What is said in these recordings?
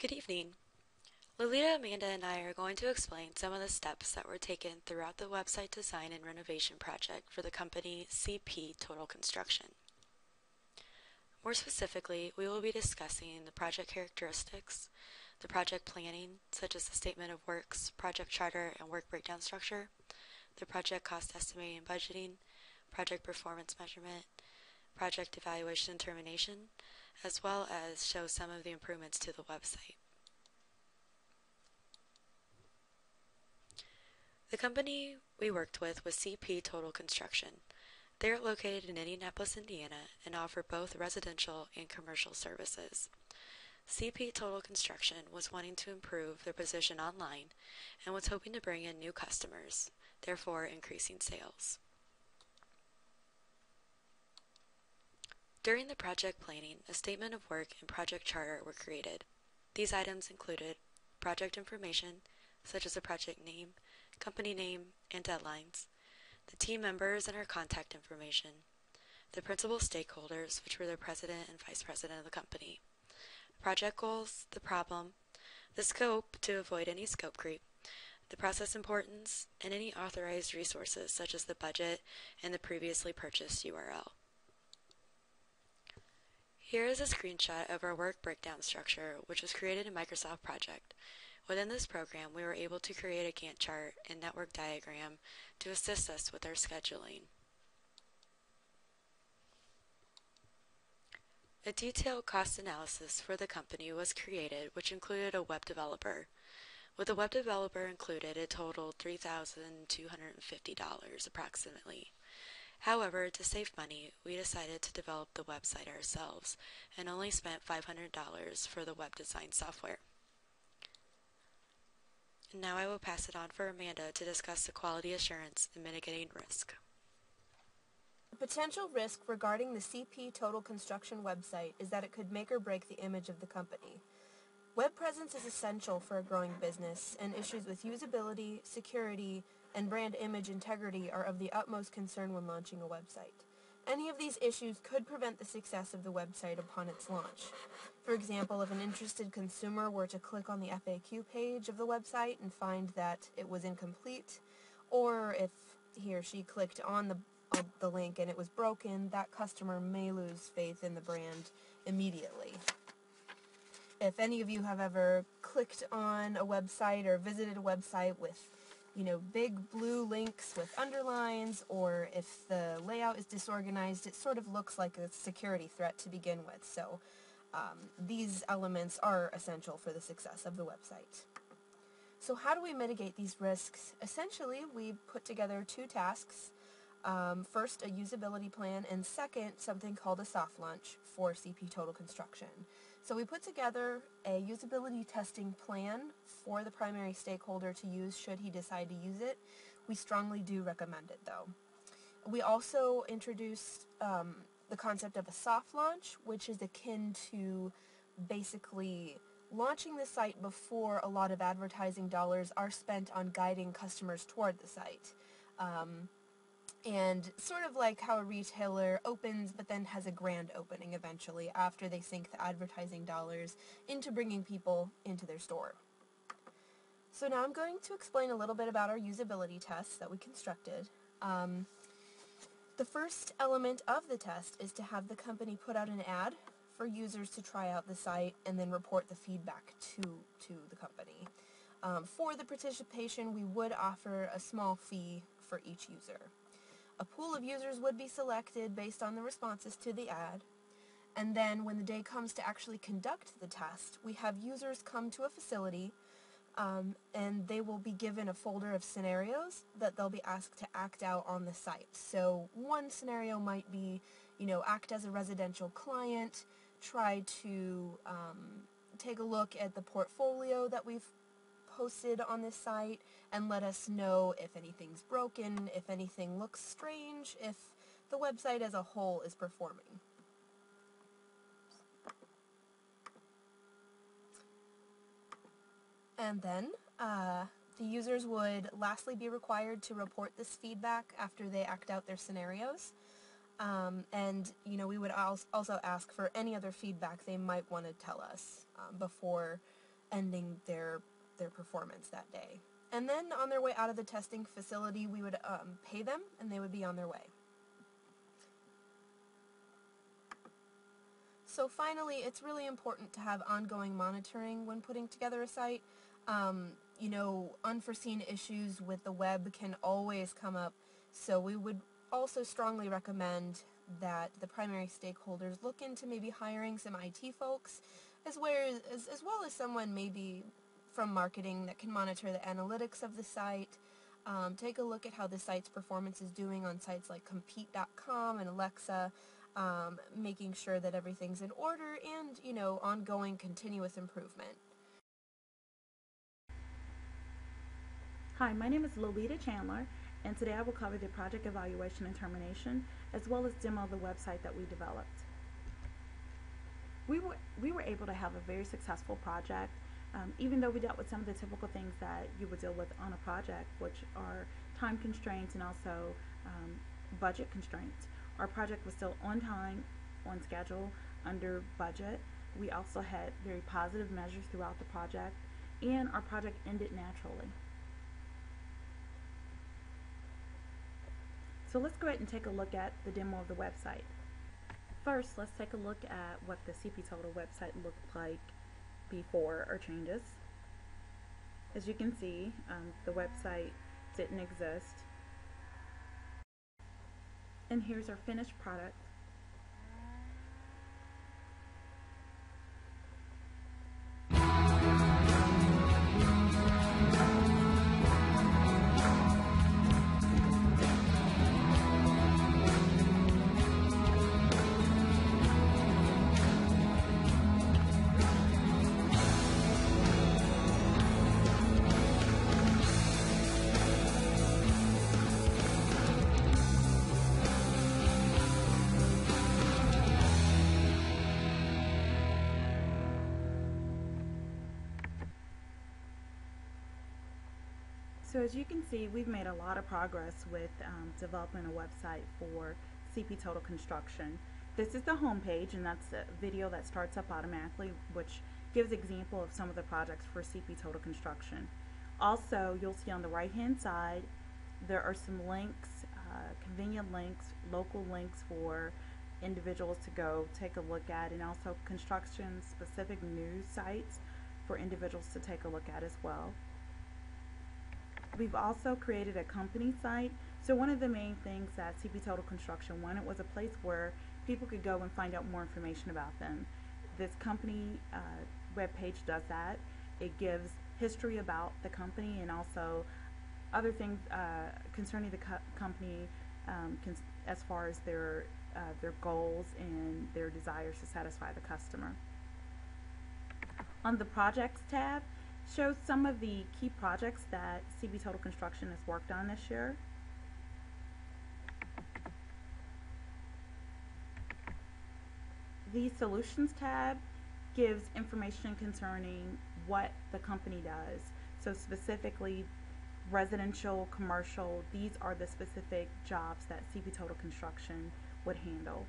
Good evening. Lolita, Amanda, and I are going to explain some of the steps that were taken throughout the website design and renovation project for the company CP Total Construction. More specifically, we will be discussing the project characteristics, the project planning, such as the statement of works, project charter, and work breakdown structure, the project cost estimating and budgeting, project performance measurement, project evaluation and termination, as well as show some of the improvements to the website. The company we worked with was CP Total Construction. They are located in Indianapolis, Indiana, and offer both residential and commercial services. CP Total Construction was wanting to improve their position online and was hoping to bring in new customers, therefore increasing sales. During the project planning, a statement of work and project charter were created. These items included project information, such as the project name, company name, and deadlines, the team members and our contact information, the principal stakeholders, which were the president and vice president of the company, project goals, the problem, the scope to avoid any scope creep, the process importance, and any authorized resources such as the budget and the previously purchased URL. Here is a screenshot of our work breakdown structure, which was created in Microsoft Project. Within this program, we were able to create a Gantt chart and network diagram to assist us with our scheduling. A detailed cost analysis for the company was created, which included a web developer. With the web developer included, it totaled $3,250 approximately. However, to save money, we decided to develop the website ourselves and only spent $500 for the web design software. Now I will pass it on for Amanda to discuss the quality assurance and mitigating risk. The potential risk regarding the CP Total Construction website is that it could make or break the image of the company. Web presence is essential for a growing business, and issues with usability, security, and brand image integrity are of the utmost concern when launching a website. Any of these issues could prevent the success of the website upon its launch. For example, if an interested consumer were to click on the FAQ page of the website and find that it was incomplete, or if he or she clicked on the link and it was broken, that customer may lose faith in the brand immediately. If any of you have ever clicked on a website or visited a website with big blue links with underlines, or if the layout is disorganized, it sort of looks like a security threat to begin with. So these elements are essential for the success of the website. So how do we mitigate these risks? Essentially, we put together two tasks. First, a usability plan, and second, something called a soft launch for CP Total Construction. So we put together a usability testing plan for the primary stakeholder to use should he decide to use it. We strongly do recommend it, though. We also introduced the concept of a soft launch, which is akin to basically launching the site before a lot of advertising dollars are spent on guiding customers toward the site. And sort of like how a retailer opens but then has a grand opening eventually after they sink the advertising dollars into bringing people into their store. So now I'm going to explain a little bit about our usability tests that we constructed. The first element of the test is to have the company put out an ad for users to try out the site and then report the feedback to the company. For the participation, we would offer a small fee for each user. A pool of users would be selected based on the responses to the ad, and then when the day comes to actually conduct the test, we have users come to a facility and they will be given a folder of scenarios that they'll be asked to act out on the site. So one scenario might be, act as a residential client, try to take a look at the portfolio that we've posted on this site and let us know if anything's broken, if anything looks strange, if the website as a whole is performing. And then the users would lastly be required to report this feedback after they act out their scenarios. And we would also ask for any other feedback they might want to tell us before ending their performance that day. And then on their way out of the testing facility, we would pay them, and they would be on their way. So finally, it's really important to have ongoing monitoring when putting together a site. Unforeseen issues with the web can always come up, so we would also strongly recommend that the primary stakeholders look into maybe hiring some IT folks, as well as someone maybe from marketing that can monitor the analytics of the site. Take a look at how the site's performance is doing on sites like compete.com and Alexa, making sure that everything's in order, and ongoing continuous improvement. Hi, my name is Lolita Chandler, and today I will cover the project evaluation and termination, as well as demo the website that we developed. We were able to have a very successful project, even though we dealt with some of the typical things that you would deal with on a project, which are time constraints and also budget constraints. Our project was still on time, on schedule, under budget. We also had very positive measures throughout the project, and our project ended naturally. So let's go ahead and take a look at the demo of the website. First, let's take a look at what the CP Total website looked like before our changes. As you can see, the website didn't exist. And here's our finished product. So as you can see, we've made a lot of progress with developing a website for CP Total Construction. This is the home page, and that's a video that starts up automatically, which gives example of some of the projects for CP Total Construction. Also, you'll see on the right hand side there are some links, convenient links, local links for individuals to go take a look at, and also construction specific news sites for individuals to take a look at as well. We've also created a company site. So one of the main things that CP Total Construction wanted was a place where people could go and find out more information about them. This company webpage does that. It gives history about the company and also other things concerning the company as far as their goals and their desires to satisfy the customer. On the Projects tab, shows some of the key projects that CP Total Construction has worked on this year. The Solutions tab gives information concerning what the company does. So specifically residential, commercial, these are the specific jobs that CP Total Construction would handle.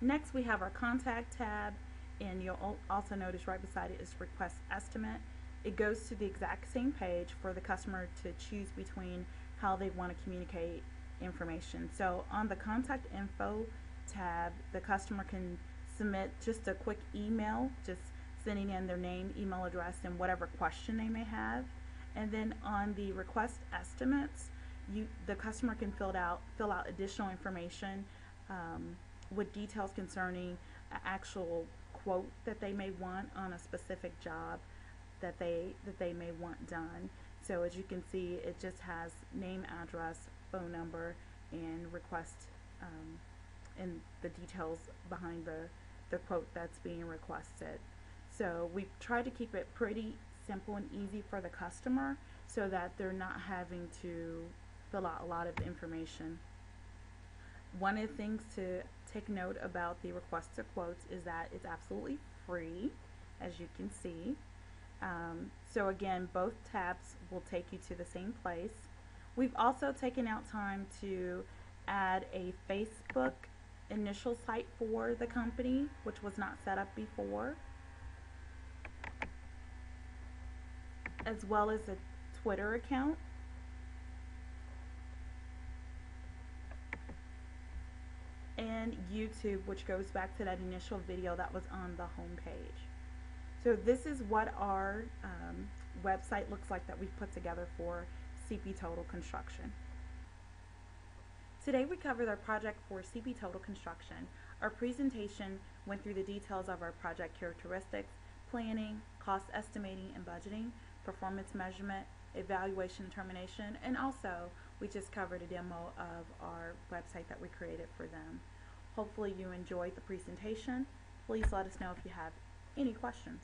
Next, we have our Contact tab, and you'll also notice right beside it is Request Estimate. It goes to the exact same page for the customer to choose between how they want to communicate information. So on the Contact Info tab, the customer can submit just a quick email, just sending in their name, email address, and whatever question they may have. And then on the Request Estimates, the customer can fill out additional information with details concerning an actual quote that they may want on a specific job that they may want done. So as you can see, it just has name, address, phone number, and request and the details behind the quote that's being requested. So we've tried to keep it pretty simple and easy for the customer so that they're not having to fill out a lot of information. One of the things to take note about the request to quotes is that it's absolutely free, as you can see. So again, both tabs will take you to the same place. We've also taken out time to add a Facebook initial site for the company, which was not set up before, as well as a Twitter account, and YouTube, which goes back to that initial video that was on the home page. So this is what our website looks like that we've put together for CP Total Construction. Today we covered our project for CP Total Construction. Our presentation went through the details of our project characteristics, planning, cost estimating and budgeting, performance measurement, evaluation and termination, and also we just covered a demo of our website that we created for them. Hopefully you enjoyed the presentation. Please let us know if you have any questions.